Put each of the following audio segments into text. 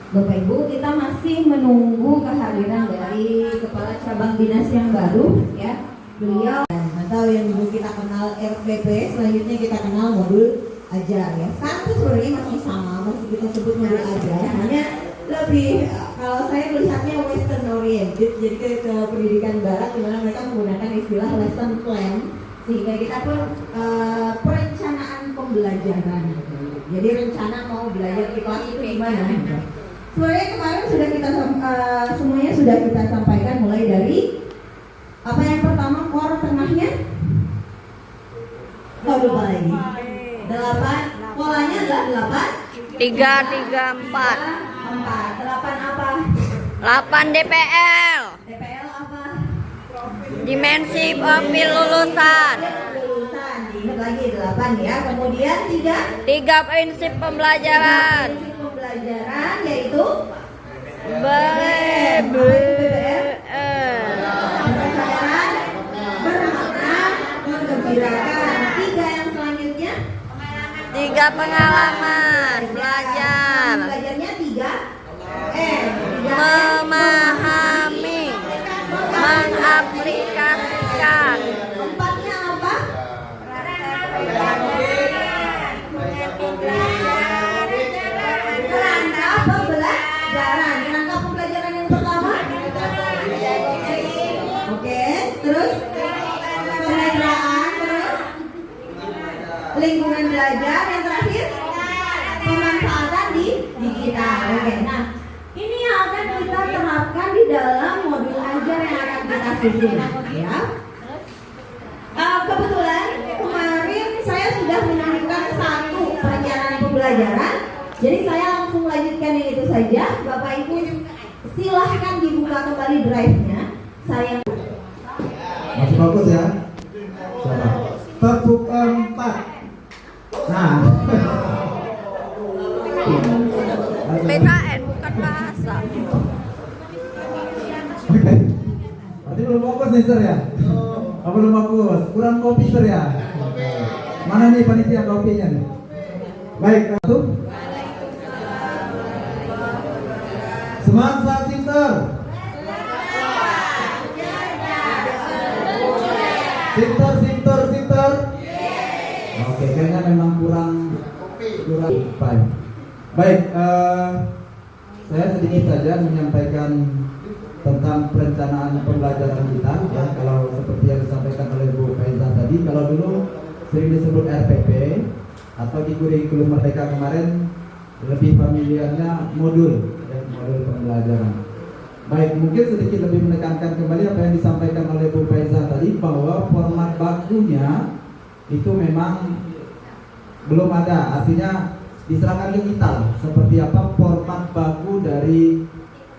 Bapak Ibu, kita masih menunggu kehadiran dari Kepala Cabang Dinas yang baru, ya. Beliau atau yang dulu kita kenal RPP, selanjutnya kita kenal modul ajar, ya. Sekarang itu sebenarnya masih sama, masih kita sebut modul ajar, hanya lebih kalau saya melihatnya western oriented, jadi ke pendidikan barat di mana mereka menggunakan istilah lesson plan, sehingga kita pun perencanaan pembelajaran. Jadi rencana mau belajar di kelas itu gimana? Sebenarnya kemarin sudah kita semuanya sudah kita sampaikan, mulai dari apa yang pertama, core tengahnya, lupa lagi. 8, polanya adalah 8. 3, 3, 4. 8 apa? 8 DPL. DPL apa? Dimensi profil lulusan. Lulusan, diingat lagi 8 ya. Kemudian 3. 3 prinsip pembelajaran. Prinsip pembelajaran yaitu kesadaran, bermakna, menggembirakan. 3 yang selanjutnya 3 pengalaman belajar. Belajarnya 3 Memahami, mengaplikasikan. 4-nya apa? Kerangka pembelajaran. Kerangka pembelajaran yang pertama. Oke, terus penetraan, terus lingkungan belajar, yang terakhir pemanfaatan di digital. Oke, nah ini yang akan kita terapkan di dalam modul ajar yang akan kita susun, ya. Kebetulan kemarin saya sudah menyelipkan 1 perencanaan pembelajaran, jadi saya langsung lanjutkan yang itu saja. Bapak Ibu silahkan dibuka kembali drive-nya. Saya masih fokus ya. Terbuka 4. Nah, PKN bukan bahasa. oke. Berarti belum fokus nih sir ya? Oh, belum fokus. Kurang kopi sir ya? Mana nih panitia kopinya nih? Baik, satu. Semangat Sinter. Sinter. Oke, kayaknya memang kurang baik. Baik, saya sedikit saja menyampaikan tentang perencanaan pembelajaran kita, ya. Kalau seperti yang disampaikan oleh Bu Faiza tadi, kalau dulu sering disebut RPP atau di kurikulum Merdeka kemarin lebih familiarnya modul, ya, modul pembelajaran. Baik, mungkin sedikit lebih menekankan kembali apa yang disampaikan oleh Bu Faiza tadi, bahwa format bakunya itu memang belum ada, artinya diserahkan ke kita seperti apa format baku dari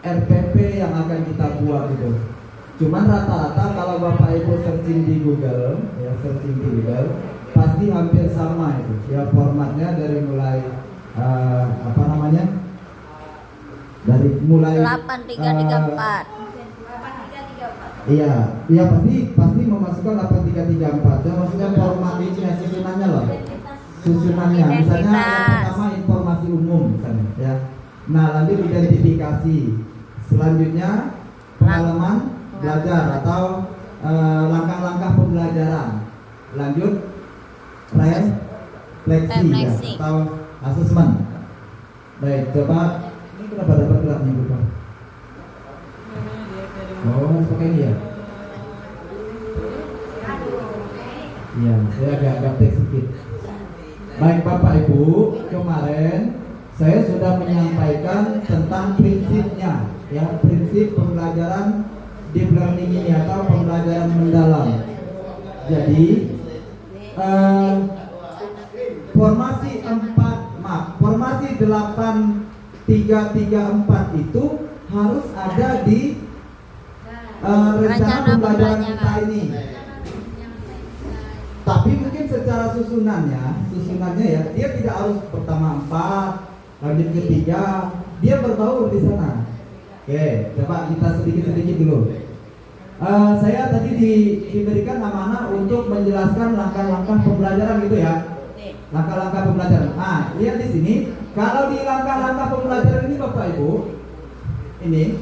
RPP yang akan kita buat itu. Cuman rata-rata kalau Bapak Ibu searching di Google, ya, pasti hampir sama itu, ya, formatnya dari mulai dari mulai 8334. Iya, pasti memasukkan 8334. Ya, maksudnya formatnya, susunannya loh. Susunannya, misalnya yang pertama informasi umum misalnya, ya. Nah, lanjut identifikasi. Selanjutnya pengalaman belajar atau langkah-langkah pembelajaran. Lanjut refleksi, ya, atau asesmen. Baik, coba ini kenapa dapat gerak nih, Bapak? Oh, pakai ini ya? Iya, saya agak gaptek sedikit. Baik Bapak Ibu, kemarin saya sudah menyampaikan tentang prinsipnya, ya, prinsip pembelajaran deep learning ini atau pembelajaran mendalam. Jadi formasi 8334 itu harus ada di rencana pembelajaran kita ini. Tapi mungkin secara susunannya ya, dia tidak harus pertama 4, lanjut ke 3, dia berbaur di sana. Oke, coba kita sedikit dulu. Saya tadi diberikan amanah untuk menjelaskan langkah-langkah pembelajaran gitu ya. Langkah-langkah pembelajaran. Nah, lihat di sini, kalau di langkah-langkah pembelajaran ini Bapak Ibu, Ibu, ini.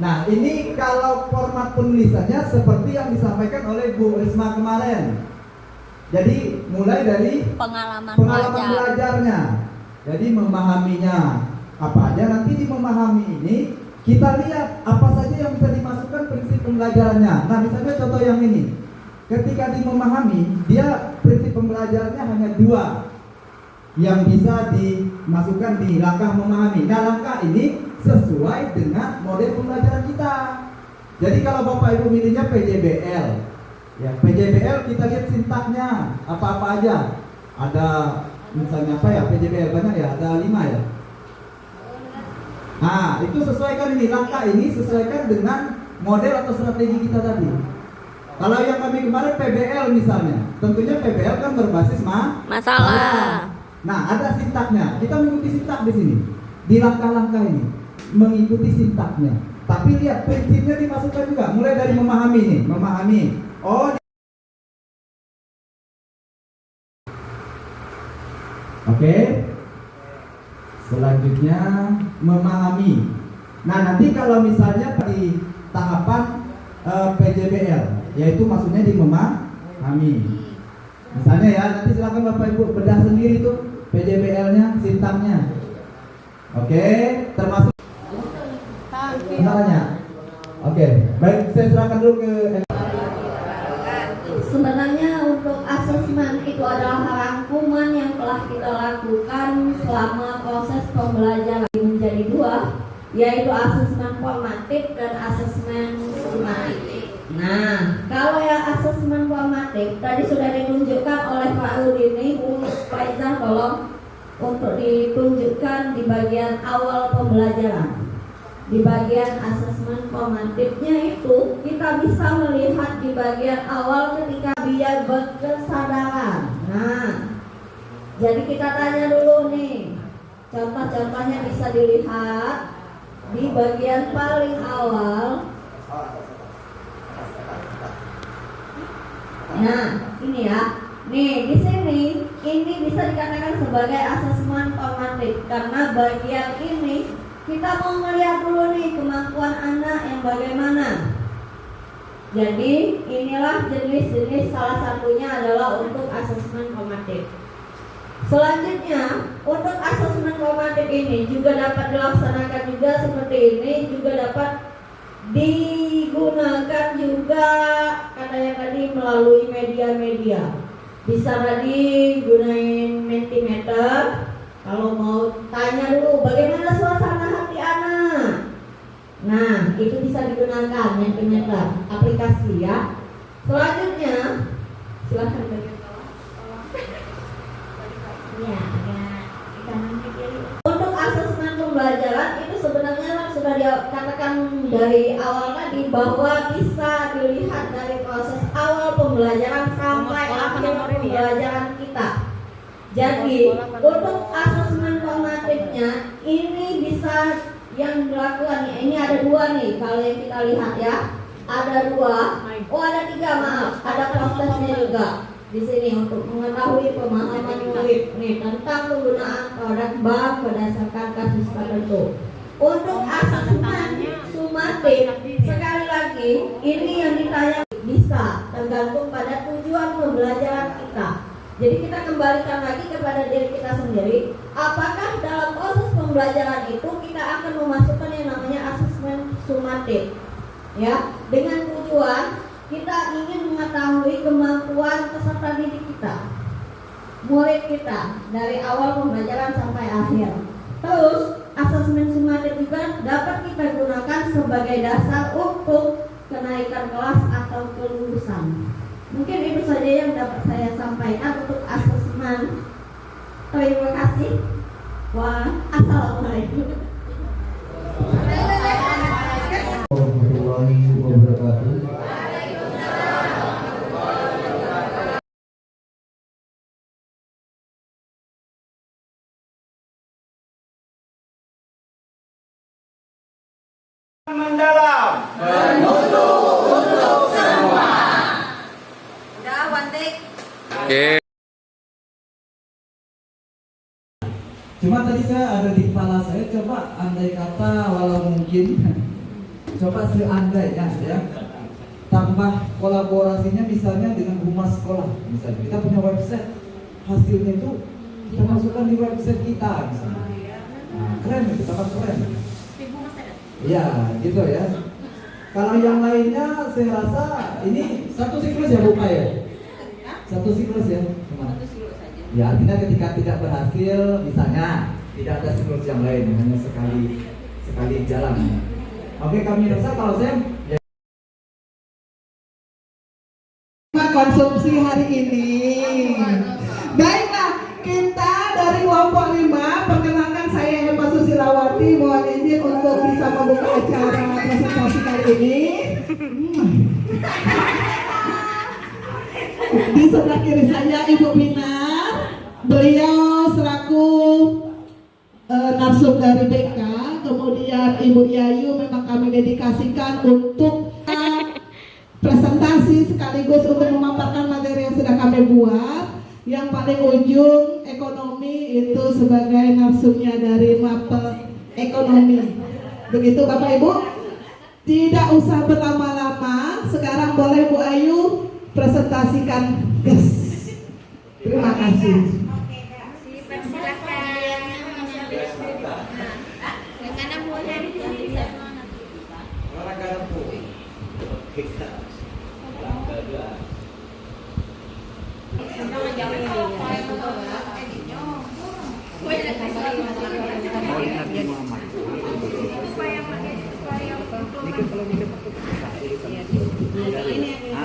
Nah, ini kalau format penulisannya seperti yang disampaikan oleh Bu Risma kemarin. Jadi mulai dari Pengalaman pengalaman belajar. belajarnya. Jadi memahaminya apa aja, nanti di memahami ini kita lihat apa saja yang bisa dimasukkan prinsip pembelajarannya. Nah, misalnya contoh yang ini. Ketika di memahami, dia prinsip pembelajarannya hanya 2 yang bisa dimasukkan di langkah memahami. Nah, langkah ini sesuai dengan model pembelajaran kita. Jadi kalau Bapak Ibu milihnya PJBL, ya PJBL kita lihat sintaknya apa-apa aja. Ada misalnya apa ya, PJBL banyak ya, ada 5 ya. Nah, itu sesuaikan ini, langkah ini sesuaikan dengan model atau strategi kita tadi. Kalau yang kami kemarin PBL misalnya, tentunya PBL kan berbasis Masalah. Nah, ada sintaknya. Kita mengikuti sintak di sini. Di langkah-langkah ini mengikuti sintaknya. Tapi lihat prinsipnya dimasukkan juga. Mulai dari memahami nih, memahami. Oh, oke. Selanjutnya memahami. Nah, nanti kalau misalnya di tahapan PJBL, yaitu maksudnya di memahami. Misalnya ya, nanti silakan Bapak Ibu bedah sendiri tuh PJBL-nya, sintaknya. Oke, termasuk namanya. Oke, baik, saya serahkan dulu ke. Sebenarnya untuk asesmen itu adalah rangkuman yang telah kita lakukan selama proses pembelajaran menjadi 2, yaitu asesmen formatif dan asesmen sumatif. Nah, kalau yang asesmen formatif tadi sudah ditunjukkan oleh Pak Udini, Pak Izah tolong untuk ditunjukkan di bagian awal pembelajaran. Di bagian asesmen formatifnya itu kita bisa melihat di bagian awal ketika dia berkesadaran. Nah, jadi kita tanya dulu nih, contoh-contohnya bisa dilihat di bagian paling awal. Nah, ini ya. Nih, di sini ini bisa dikatakan sebagai asesmen formatif karena bagian ini kita mau melihat dulu nih kemampuan anak yang bagaimana. Jadi, inilah jenis-jenis, salah satunya adalah untuk asesmen formatif. Selanjutnya, untuk asesmen formatif ini juga dapat dilaksanakan juga seperti ini, juga dapat digunakan juga katanya tadi melalui media-media. Bisa tadi gunain Mentimeter. Kalau mau tanya dulu bagaimana suasana hati anak. Nah, itu bisa digunakan Mentimeter aplikasi ya. Selanjutnya, silahkan bagian bawah. Ya, di kanan kiri. Untuk asesmen pembelajaran itu sebenarnya sudah dikatakan dari awal tadi bahwa bisa dilihat dari proses awal pembelajaran sampai akhir pembelajaran kita. Jadi untuk asesmen formatifnya ini bisa yang dilakukan ya, ini ada 2 nih kalau yang kita lihat ya, ada 2, oh ada 3 maaf, ada prosesnya juga di sini untuk mengetahui pemahaman murid nih tentang penggunaan produk bank berdasarkan kasus tertentu. Untuk asesmen sumatif sekali lagi ini yang ditanya bisa tergantung pada tujuan pembelajaran kita. Jadi kita kembalikan lagi kepada diri kita sendiri, apakah dalam proses pembelajaran itu kita akan memasukkan yang namanya asesmen sumatif ya, dengan tujuan kita ingin mengetahui kemampuan peserta didik kita, murid kita dari awal pembelajaran sampai akhir. Terus asesmen sumatif juga dapat kita gunakan sebagai dasar untuk kenaikan kelas atau kelulusan. Mungkin itu saja yang dapat saya sampaikan untuk asesmen. Terima kasih. Assalamualaikum warahmatullahi wabarakatuh. Mendalam Udah, one take. Cuma tadi saya ada di kepala saya coba andai kata walau mungkin coba seandainya ya tambah kolaborasinya misalnya dengan humas sekolah, misalnya kita punya website, hasilnya itu kita masukkan di website kita misalnya. Nah, keren itu, tambah keren. Ya gitu ya. Kalau yang lainnya saya rasa ini satu siklus ya Bu Pak ya? Satu siklus ya? Gimana? Ya artinya ketika tidak berhasil misalnya tidak ada siklus yang lain, hanya sekali jalan. Oke, kami rasa kalau saya ya. Konsumsi hari ini. Baiklah, kita dari kelompok 5 perkenalkan saya Emma Susilawati, mohon izin untuk bisa membuka acara presentasi kali ini. Di sebelah kiri saya Ibu Pinar, beliau selaku narsum dari BK, kemudian Ibu Yayu memang kami dedikasikan untuk presentasi sekaligus untuk memaparkan materi yang sudah kami buat. Yang paling ujung ekonomi itu sebagai narsumnya dari Mapel Ekonomi. Begitu Bapak Ibu, tidak usah berlama-lama, sekarang boleh Bu Ayu presentasikan, guys. Terima kasih.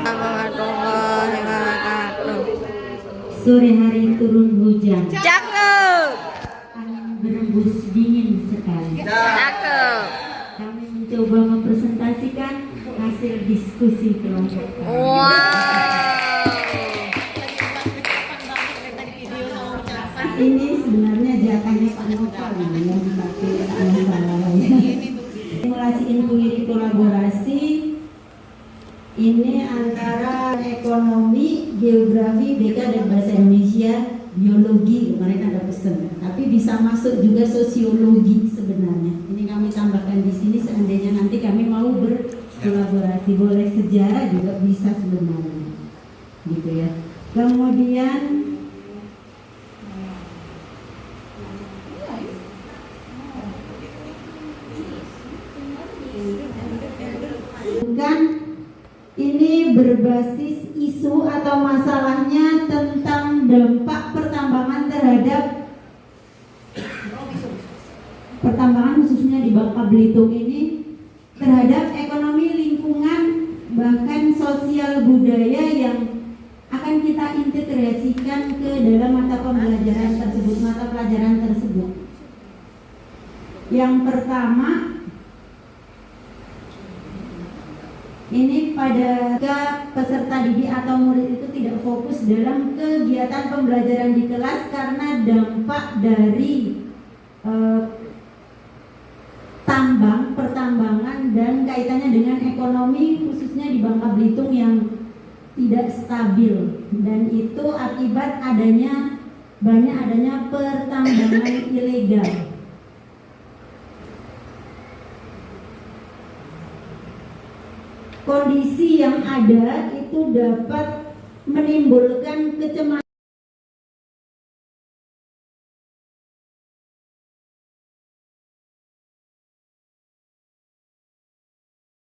Warahmatullahi wabarakatuh. Sore hari turun hujan, Cakep. angin berembus dingin sekali. Cakep. Kami mencoba mempresentasikan hasil diskusi kelompok kami. Wow. Ini sebenarnya jatahnya Pak Nopal ya, tapi masalah ya. Simulasi intuisi kolaborasi ini antara ekonomi, geografi, BK dan bahasa Indonesia, biologi kemarin ada pesan, tapi bisa masuk juga sosiologi sebenarnya. Ini kami tambahkan di sini seandainya nanti kami mau berkolaborasi, boleh sejarah juga bisa sebenarnya, gitu ya. Kemudian bukan ini berbasis isu atau masalahnya tentang dampak pertambangan terhadap pertambangan khususnya di Bangka Belitung ini terhadap ekonomi, lingkungan, bahkan sosial budaya yang akan kita integrasikan ke dalam mata pembelajaran tersebut, mata pelajaran tersebut. Yang pertama, ini pada peserta didik atau murid itu tidak fokus dalam kegiatan pembelajaran di kelas karena dampak dari pertambangan dan kaitannya dengan ekonomi khususnya di Bangka Belitung yang tidak stabil, dan itu akibat banyak adanya pertambangan ilegal. Kondisi yang ada itu dapat menimbulkan kecemasan